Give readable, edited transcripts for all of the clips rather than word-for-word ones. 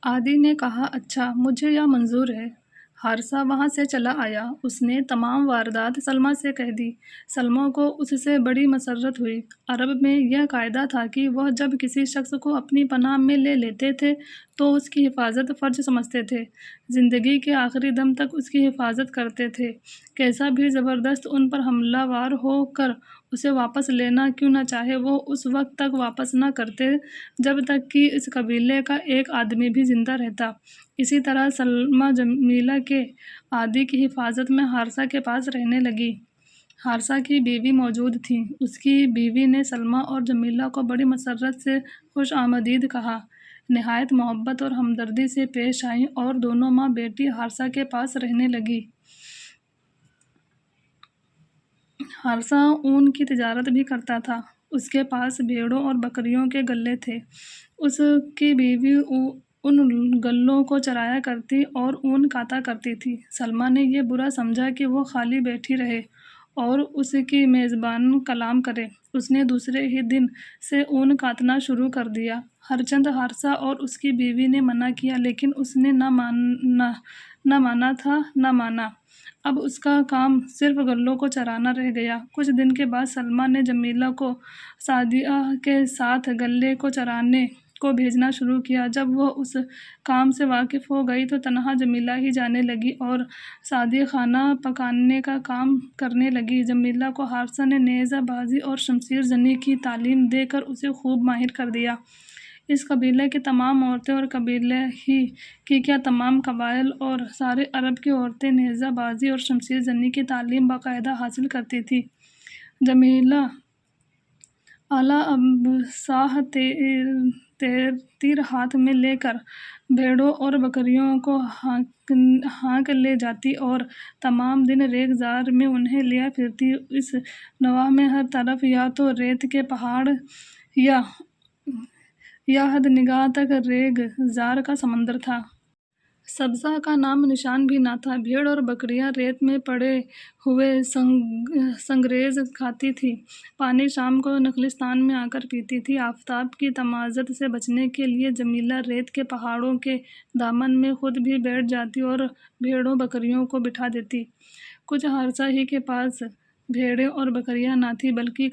عادی نے کہا، اچھا، مجھے یہ منظور ہے۔ حارثہ وہاں سے چلا آیا۔ اس نے تمام واردات سلمیٰ سے کہہ دی۔ سلمیٰ کو اس سے بڑی مسرت ہوئی۔ عرب میں یہ قاعدہ تھا کہ وہ جب کسی شخص کو اپنی پناہ میں لے لیتے تھے تو اس کی حفاظت فرض سمجھتے تھے، زندگی کے آخری دم تک اس کی حفاظت کرتے تھے، کیسا بھی زبردست ان پر حملہ ور ہو کر اسے واپس لینا کیوں نہ چاہے، وہ اس وقت تک واپس نہ کرتے جب تک کہ اس قبیلے کا ایک آدمی بھی زندہ رہتا۔ اسی طرح سلمیٰ جمیلہ کے عادی کی حفاظت میں حارثہ کے پاس رہنے لگی۔ حارثہ کی بیوی موجود تھی۔ اس کی بیوی نے سلمیٰ اور جمیلہ کو بڑی مسرت سے خوش آمدید کہا، نہایت محبت اور ہمدردی سے پیش آئیں اور دونوں ماں بیٹی حارثہ کے پاس رہنے لگیں۔ حارثہ اون کی تجارت بھی کرتا تھا۔ اس کے پاس بھیڑوں اور بکریوں کے گلے تھے۔ اس کی بیوی ان گلوں کو چرایا کرتی اور اون کاتا کرتی تھی۔ سلمیٰ نے یہ برا سمجھا کہ وہ خالی بیٹھی رہے اور اس کی میزبان کلام کرے۔ اس نے دوسرے ہی دن سے اون کاتنا شروع کر دیا۔ ہرچند حارثہ اور اس کی بیوی نے منع کیا لیکن اس نے نہ مانا۔ اب اس کا کام صرف گلوں کو چرانا رہ گیا۔ کچھ دن کے بعد سلمیٰ نے جمیلہ کو سعدیہ کے ساتھ گلے کو چرانے کو بھیجنا شروع کیا۔ جب وہ اس کام سے واقف ہو گئی تو تنہا جمیلہ ہی جانے لگی اور سعدیہ کھانا پکانے کا کام کرنے لگی۔ جمیلہ کو حارثہ نے نیزہ بازی اور شمشیر زنی کی تعلیم دے کر اسے خوب ماہر کر دیا۔ اس قبیلے کی تمام عورتیں اور قبیلے ہی کی کیا تمام قبائل اور سارے عرب کی عورتیں نیزہ بازی اور شمشیر زنی کی تعلیم باقاعدہ حاصل کرتی تھیں۔ جمیلہ اعلیٰ ابصاح تیر ہاتھ میں لے کر بھیڑوں اور بکریوں کو ہانک لے جاتی اور تمام دن ریگ زار میں انہیں لیا پھرتی۔ اس نواح میں ہر طرف یا تو ریت کے پہاڑ یا حد نگاہ تک ریگ زار کا سمندر تھا۔ سبزہ کا نام نشان بھی نہ تھا۔ بھیڑ اور بکریاں ریت میں پڑے ہوئے سنگریز کھاتی تھیں۔ پانی شام کو نخلستان میں آ کر پیتی تھیں۔ آفتاب کی تمازت سے بچنے کے لیے جمیلہ ریت کے پہاڑوں کے دامن میں خود بھی بیٹھ جاتی اور بھیڑوں بکریوں کو بٹھا دیتی۔ کچھ حارثہ ہی کے پاس بھیڑیں اور بکریاں نہ تھیں بلکہ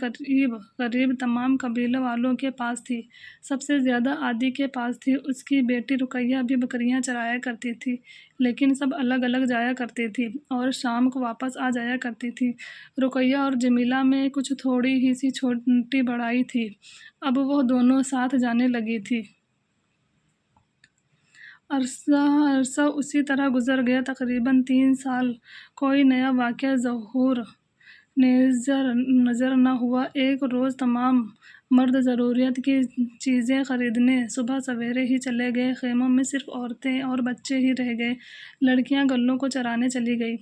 قریب تمام قبیلے والوں کے پاس تھیں۔ سب سے زیادہ عادی کے پاس تھی۔ اس کی بیٹی رقیہ بھی بکریاں چرایا کرتی تھی لیکن سب الگ الگ جایا کرتی تھیں اور شام کو واپس آ جایا کرتی تھیں۔ رقیہ اور جمیلہ میں کچھ تھوڑی ہی سی چھوٹی بڑائی تھی۔ اب وہ دونوں ساتھ جانے لگی تھیں۔ عرصہ اسی طرح گزر گیا۔ تقریباً 3 سال کوئی نیا واقعہ ظہور نظر نہ ہوا۔ ایک روز تمام مرد ضروریات کی چیزیں خریدنے صبح سویرے ہی چلے گئے۔ خیموں میں صرف عورتیں اور بچے ہی رہ گئے۔ لڑکیاں گلوں کو چرانے چلی گئیں۔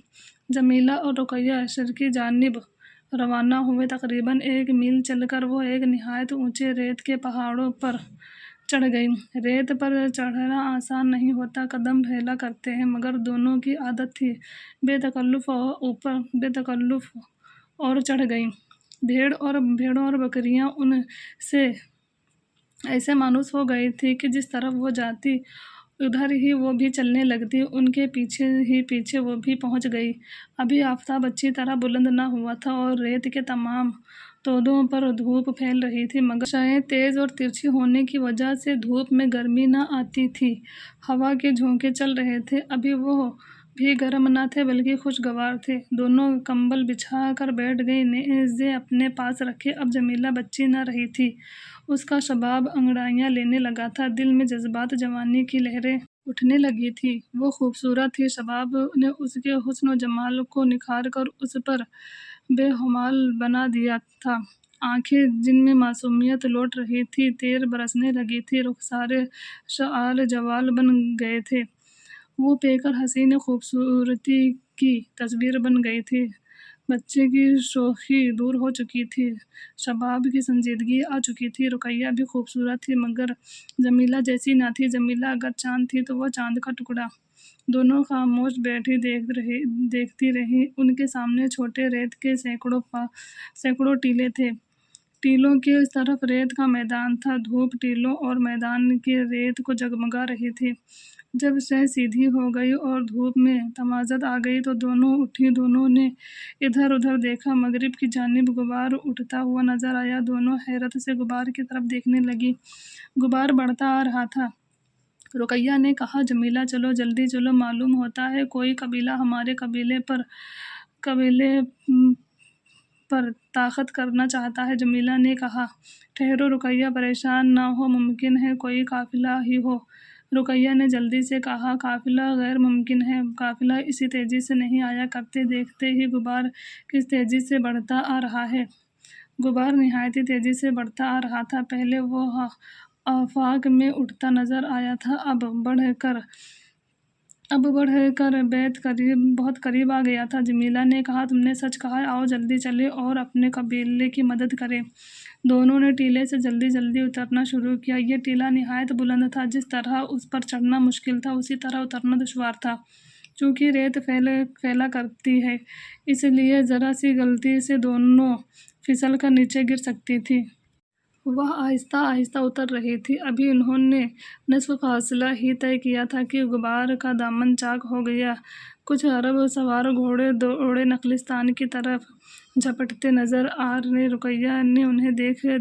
جمیلہ اور رقیہ شرقی جانب روانہ ہوئے۔ تقریباً 1 میل چل کر وہ ایک نہایت اونچے ریت کے پہاڑ پر چڑھ گئیں۔ ریت پر چڑھنا آسان نہیں ہوتا، قدم ہیلا کرتے ہیں، مگر دونوں کی عادت تھی۔ بے تکلف اور چڑھ گئیں۔ بھیڑوں اور بکریاں ان سے ایسے مانوس ہو گئی تھیں کہ جس طرف وہ جاتی ادھر ہی وہ بھی چلنے لگتی۔ ان کے پیچھے ہی پیچھے وہ بھی پہنچ گئی۔ ابھی آفتاب اچھی طرح بلند نہ ہوا تھا اور ریت کے تمام تودوں پر دھوپ پھیل رہی تھی، مگر بارشیں تیز اور ترچھی ہونے کی وجہ سے دھوپ میں گرمی نہ آتی تھی۔ ہوا کے جھونکے چل رہے تھے۔ ابھی وہ بھی گرم نہ تھے بلکہ خوشگوار تھے۔ دونوں کمبل بچھا کر بیٹھ گئیں، نیزے اپنے پاس رکھے۔ اب جمیلہ بچی نہ رہی تھی۔ اس کا شباب انگڑائیاں لینے لگا تھا۔ دل میں جذبات جوانی کی لہریں اٹھنے لگی تھیں۔ وہ خوبصورت تھی۔ شباب نے اس کے حسن و جمال کو نکھار کر اس پر بے خمال بنا دیا تھا۔ آنکھیں جن میں معصومیت لوٹ رہی تھی تیر برسنے لگی تھیں۔ رخسار شعلہ جوال بن گئے تھے۔ وہ پیکر حسین خوبصورتی کی تصویر بن گئی تھی۔ بچے کی شوخی دور ہو چکی تھی۔ شباب کی سنجیدگی آ چکی تھی۔ رقیہ بھی خوبصورت تھی مگر جمیلہ جیسی نہ تھی۔ جمیلہ اگر چاند تھی تو وہ چاند کا ٹکڑا۔ دونوں خاموش بیٹھی دیکھتی رہیں۔ ان کے سامنے چھوٹے ریت کے سینکڑوں ٹیلے تھے۔ ٹیلوں کی اس طرف ریت کا میدان تھا، دھوپ ٹیلوں اور میدان کی ریت کو جگمگا رہی تھی۔ جب شے سیدھی ہو گئی اور دھوپ میں تمازت آ گئی تو دونوں اٹھی، دونوں نے ادھر ادھر دیکھا، مغرب کی جانب غبار اٹھتا ہوا نظر آیا، دونوں حیرت سے غبار کی طرف دیکھنے لگی۔ غبار بڑھتا آ رہا تھا۔ رقیہ نے کہا، جمیلہ چلو، جلدی چلو، معلوم ہوتا ہے کوئی قبیلہ ہمارے قبیلے پر طاقت کرنا چاہتا ہے۔ جمیلہ نے کہا، ٹھہرو رقیہ، پریشان نہ ہو، ممکن ہے کوئی قافلہ ہی ہو۔ رقیہ نے جلدی سے کہا، قافلہ غیر ممکن ہے، قافلہ اسی تیزی سے نہیں آیا کرتے۔ دیکھتے ہی غبار کس تیزی سے بڑھتا آ رہا ہے۔ غبار نہایت تیزی سے بڑھتا آ رہا تھا۔ پہلے وہ آفاق میں اٹھتا نظر آیا تھا، اب بڑھ کر بیت بہت قریب آ گیا تھا۔ جمیلہ نے کہا، تم نے سچ کہا، آؤ جلدی چلیں اور اپنے قبیلے کی مدد کریں۔ دونوں نے ٹیلے سے جلدی جلدی اترنا شروع کیا۔ یہ ٹیلہ نہایت بلند تھا، جس طرح اس پر چڑھنا مشکل تھا اسی طرح اترنا دشوار تھا۔ چونکہ ریت پھیلا کرتی ہے، اس لیے ذرا سی غلطی سے دونوں پھسل کر نیچے گر سکتی تھیں۔ وہ آہستہ آہستہ اتر رہی تھی۔ ابھی انہوں نے نصف فاصلہ ہی طے کیا تھا کہ غبار کا دامن چاک ہو گیا۔ کچھ عرب سوار گھوڑے دوڑے نخلستان کی طرف جھپٹتے نظر آ رہے۔ رقیہ نے انہیں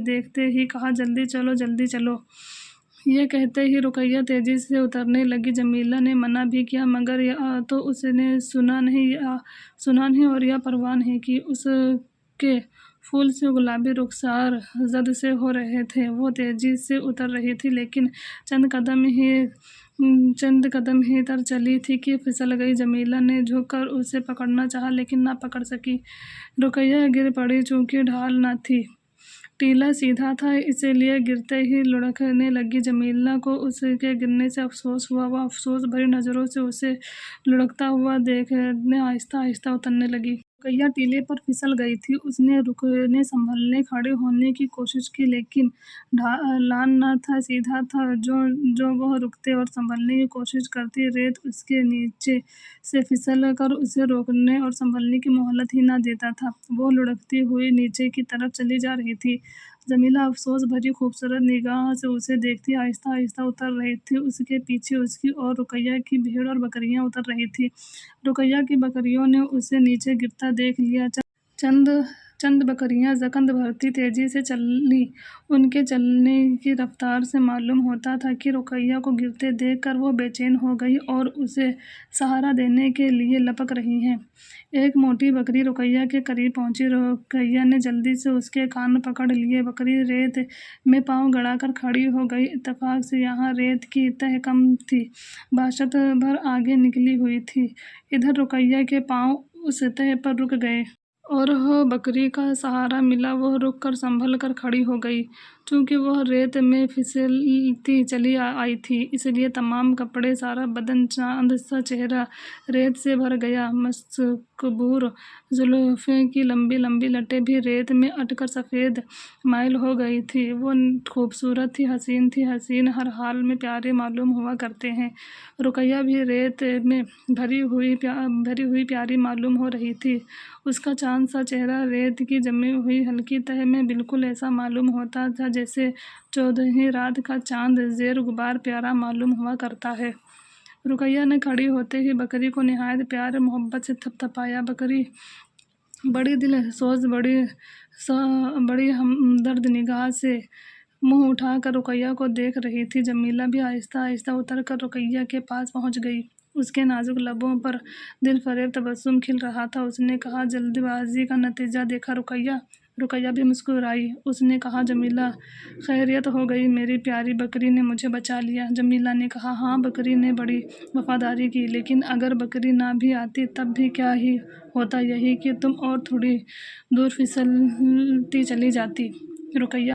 دیکھتے ہی کہا، جلدی چلو، جلدی چلو۔ یہ کہتے ہی رقیہ تیزی سے اترنے لگی۔ جمیلہ نے منع بھی کیا، مگر یا تو اس نے سنا نہیں اور یا پرواہ نہیں کی۔ اس کے پھول سے گلابی رخسار زد سے ہو رہے تھے۔ وہ تیزی سے اتر رہی تھی، لیکن چند قدم ہی تر چلی تھی کہ پھسل گئی۔ جمیلہ نے جھک کر اسے پکڑنا چاہا، لیکن نہ پکڑ سکی۔ رقیہ گر پڑی، چونکہ ڈھال نہ تھی۔ ٹیلہ سیدھا تھا، اس لیے گرتے ہی لڑکھنے لگی۔ جمیلہ کو اس کے گرنے سے افسوس ہوا۔ وہ افسوس بھری نظروں سے اسے لڑھکتا ہوا دیکھنے آہستہ آہستہ اترنے لگی۔ رقیہ ٹیلے پر پھسل گئی تھی۔ اس نے رکنے، سنبھلنے، کھڑے ہونے کی کوشش کی، لیکن ڈھلان نہ تھا، سیدھا تھا۔ جو وہ رکتے اور سنبھلنے کی کوشش کرتی، ریت اس کے نیچے سے پھسل کر اسے روکنے اور سنبھلنے کی مہلت ہی نہ دیتا تھا۔ وہ لڑھکتی ہوئی نیچے کی طرف چلی جا رہی تھی۔ جمیلہ افسوس بھری خوبصورت نگاہ سے اسے دیکھتی آہستہ آہستہ اتر رہی تھی۔ اس کے پیچھے اس کی اور رقیہ کی بھیڑ اور بکریاں اتر رہی تھیں۔ رقیہ کی بکریوں نے اسے نیچے گرتا دیکھ لیا۔ چند بکریاں زکند بھرتی تیزی سے چلیں۔ ان کے چلنے کی رفتار سے معلوم ہوتا تھا کہ رقیہ کو گرتے دیکھ کر وہ بے چین ہو گئی اور اسے سہارا دینے کے لیے لپک رہی ہیں۔ ایک موٹی بکری رقیہ کے قریب پہنچی۔ رقیہ نے جلدی سے اس کے کان پکڑ لیے۔ بکری ریت میں پاؤں گڑا کر کھڑی ہو گئی۔ اتفاق سے یہاں ریت کی تہہ کم تھی، باشت بھر آگے نکلی ہوئی تھی۔ ادھر رقیہ کے پاؤں اس تہہ پر رک گئے۔ اور بکری کا سہارا ملا، وہ رک کر سنبھل کر کھڑی ہو گئی۔ چونکہ وہ ریت میں پھسلتی چلی آئی تھی، اس لیے تمام کپڑے، سارا بدن، چاند سا چہرہ ریت سے بھر گیا۔ مشکبور زلفوں کی لمبی لمبی لٹیں بھی ریت میں اٹ کر سفید مائل ہو گئی تھیں۔ وہ خوبصورت تھی، حسین تھی۔ حسین ہر حال میں پیارے معلوم ہوا کرتے ہیں۔ رقیہ بھی ریت میں بھری ہوئی پیاری معلوم ہو رہی تھی۔ اس کا چاند سا چہرہ ریت کی جمی ہوئی ہلکی تہہ میں بالکل ایسا معلوم ہوتا تھا جیسے 14ویں رات کا چاند زیر غبار پیارا معلوم ہوا کرتا ہے۔ رقیہ نے کھڑی ہوتے ہی بکری کو نہایت پیار محبت سے تھپ تھپایا۔ بکری بڑی دل سوز، بڑی ہمدرد نگاہ سے منہ اٹھا کر رقیہ کو دیکھ رہی تھی۔ جمیلہ بھی آہستہ آہستہ اتر کر رقیہ کے پاس پہنچ گئی۔ اس کے نازک لبوں پر دل فریب تبسم کھل رہا تھا۔ اس نے کہا، جلد بازی کا نتیجہ دیکھا رقیہ؟ رقیہ بھی مسکرائی۔ اس نے کہا، جمیلہ، خیریت ہو گئی، میری پیاری بکری نے مجھے بچا لیا۔ جمیلہ نے کہا، ہاں، بکری نے بڑی وفاداری کی، لیکن اگر بکری نہ بھی آتی تب بھی کیا ہی ہوتا، یہی کہ تم اور تھوڑی دور پھسلتی چلی جاتی۔ رقیہ